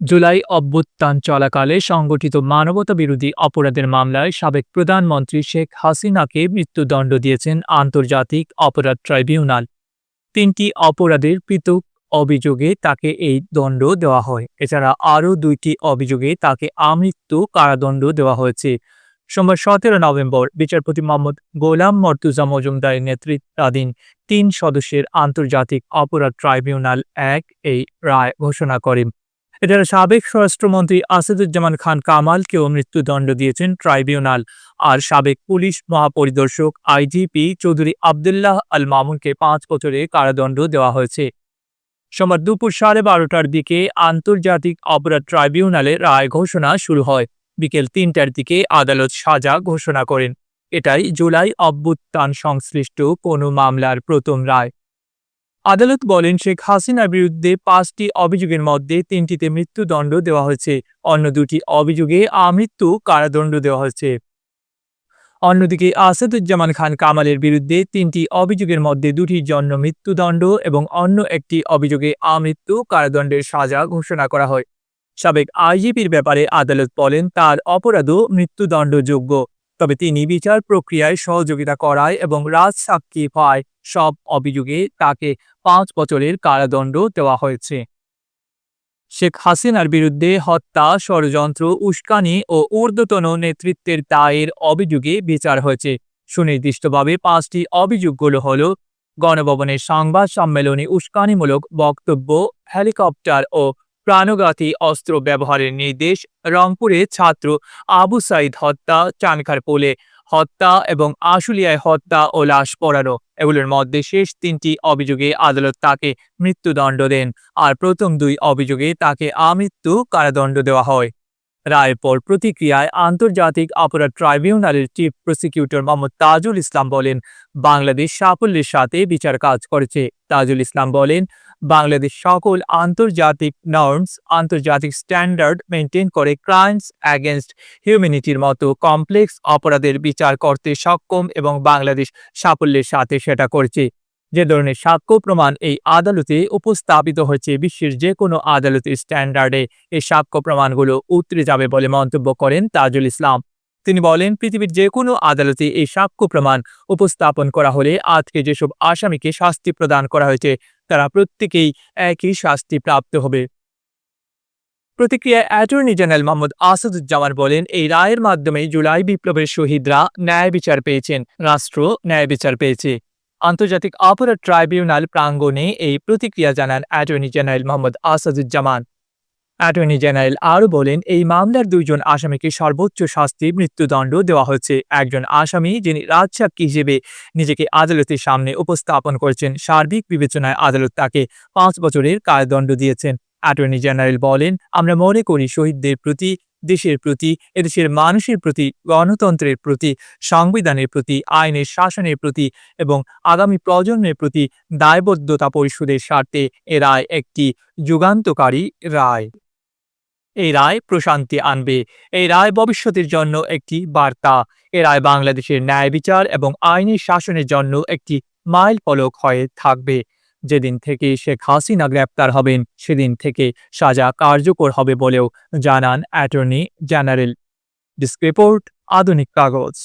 জুলাই অভ্যুত্থান চলাকালে সংগঠিত মানবতাবিরোধী অপরাধের মামলায় সাবেক প্রধানমন্ত্রী শেখ হাসিনাকে মৃত্যুদণ্ড দিয়েছেন আন্তর্জাতিক অপরাধ ট্রাইব্যুনাল। ৩টি অপরাধের পৃথক অভিযোগে তাকে এই দণ্ড দেওয়া হয়। এছাড়া আরও ২টি অভিযোগে তাকে আমৃত্যু কারাদণ্ড দেওয়া হয়েছে। সোমবার ১৭ নভেম্বর বিচারপতি মোহাম্মদ গোলাম মর্তুজা মজুমদারের নেতৃত্বাধীন ৩ সদস্যের আন্তর্জাতিক অপরাধ ট্রাইব্যুনাল ১ এই রায় ঘোষণা করেন। এছাড়া সাবেক স্বরাষ্ট্রমন্ত্রী আসাদুজ্জামান খান কামালকেও মৃত্যুদণ্ড দিয়েছেন ট্রাইব্যুনাল। আর সাবেক পুলিশ মহাপরিদর্শক আইজিপি চৌধুরী আবদুল্লাহ আল মামুনকে ৫ বছরের কারাদণ্ড দেওয়া হয়েছে। সোমবার দুপুর 12:30টার দিকে আন্তর্জাতিক অপরাধ ট্রাইব্যুনালে রায় ঘোষণা শুরু হয়। বিকেল ৩টার দিকে আদালত সাজা ঘোষণা করেন। এটাই জুলাই অভ্যুত্থান সংশ্লিষ্ট কোনো মামলার প্রথম রায়। আদালত বলেন, শেখ হাসিনার বিরুদ্ধে ৫টি অভিযোগের মধ্যে ৩টিতে মৃত্যুদণ্ড দেওয়া হয়েছে, অন্য ২টি অভিযোগে আমৃত্যু কারাদণ্ড দেওয়া হয়েছে। অন্যদিকে আসাদুজ্জামান খান কামালের বিরুদ্ধে ৩টি অভিযোগের মধ্যে ২টির জন্য মৃত্যুদণ্ড এবং অন্য একটি অভিযোগে আমৃত্যু কারাদণ্ডের সাজা ঘোষণা করা হয়। সাবেক আইজিপির ব্যাপারে আদালত বলেন, তার অপরাধও মৃত্যুদণ্ডযোগ্য, তবে তিনি বিচার প্রক্রিয়ায় সহযোগিতা করায় এবং রাজসাক্ষী হওয়ায় সব অভিযোগে তাকে ৫ বছরের কারাদণ্ড দেওয়া হয়েছে। শেখ হাসিনার বিরুদ্ধে হত্যা, ষড়যন্ত্র, উস্কানি ও ঊর্ধ্বতন নেতৃত্বের দায়ের অভিযোগে বিচার হয়েছে। সুনির্দিষ্টভাবে ৫টি অভিযোগগুলো হল: গণভবনের সংবাদ সম্মেলনে উস্কানিমূলক বক্তব্য, হেলিকপ্টার ও প্রাণঘাতী অস্ত্র ব্যবহারের নির্দেশ, রংপুরে ছাত্র আবু সাইদ হত্যা, চানখারপুলে হত্যা এবং আশুলিয়ায় হত্যা ও লাশ পোড়ানো। এগুলোর মধ্যে শেষ ৩টি অভিযোগে আদালত তাকে মৃত্যুদণ্ড দেন, আর প্রথম ২ অভিযোগে তাকে আমৃত্যু কারাদণ্ড দেওয়া হয়। রায়ের পর প্রতিক্রিয়ায় আন্তর্জাতিক অপরাধ ট্রাইব্যুনালের চিফ প্রসিকিউটর মোহাম্মদ তাজুল ইসলাম বলেন, বাংলাদেশ সাফল্যের সাথে বিচার কাজ করেছে। তাজুল ইসলাম বলেন, বাংলাদেশ সকল আন্তর্জাতিক নর্মস, আন্তর্জাতিক স্ট্যান্ডার্ড মেনটেন করে ক্রাইমস অ্যাগেনস্ট হিউম্যানিটির মতো কমপ্লেক্স অপরাধের বিচার করতে সক্ষম এবং বাংলাদেশ সাফল্যের সাথে সেটা করেছে। যে ধরনের সাক্ষ্য প্রমাণ এই আদালতে উপস্থাপিত হয়েছে, বিশ্বের যে কোনো আদালতের স্ট্যান্ডার্ডে এই সাক্ষ্য প্রমাণগুলো উতরে যাবে বলে মন্তব্য করেন তাজুল ইসলাম। তিনি বলেন, পৃথিবীর যে কোনো আদালতে এই সাক্ষ্য প্রমাণ উপস্থাপন করা হলে আজকে যেসব আসামিকে শাস্তি প্রদান করা হয়েছে তারা প্রত্যেকেই একই শাস্তি প্রাপ্ত হবে। প্রতিক্রিয়ায় অ্যাটর্নি জেনারেল মোহাম্মদ আসাদুজ্জামান বলেন, এই রায়ের মাধ্যমে জুলাই বিপ্লবের শহীদরা ন্যায় বিচার পেয়েছেন, রাষ্ট্র ন্যায় বিচার পেয়েছে। আন্তর্জাতিক অপরাধ ট্রাইব্যুনাল প্রাঙ্গণে এই প্রতিক্রিয়া জানান attorney general Mohammad Asaduzzaman. Attorney general আরও বলেন, এই মামলার ২ জন আসামিকে সর্বোচ্চ শাস্তি মৃত্যুদণ্ড দেওয়া হয়েছে। একজন আসামি, যিনি রাজসাক্ষী হিসেবে নিজেকে আদালতের সামনে উপস্থাপন করেছেন, সার্বিক বিবেচনায় আদালত তাকে ৫ বছরের কারাদণ্ড দিয়েছেন। অ্যাটর্নি জেনারেল বলেন, আমরা মনে করি শহীদদের প্রতি, দেশের প্রতি, এদেশের মানুষের প্রতি, গণতন্ত্রের প্রতি, সংবিধানের প্রতি, আইনের শাসনের প্রতি এবং আগামী প্রজন্মের প্রতি দায়বদ্ধতা পরিশোধের স্বার্থে এ রায় একটি যুগান্তকারী রায়। এই রায় প্রশান্তি আনবে। এই রায় ভবিষ্যতের জন্য একটি বার্তা। এ রায় বাংলাদেশের ন্যায় বিচার এবং আইনি শাসনের জন্য একটি মাইল ফলক হয়ে থাকবে। যেদিন থেকে শেখ হাসিনা গ্রেপ্তার হবেন সেদিন থেকে সাজা কার্যকর হবে বলেও জানান অ্যাটর্নি জেনারেল। ডেস্ক রিপোর্ট, আধুনিক কাগজ।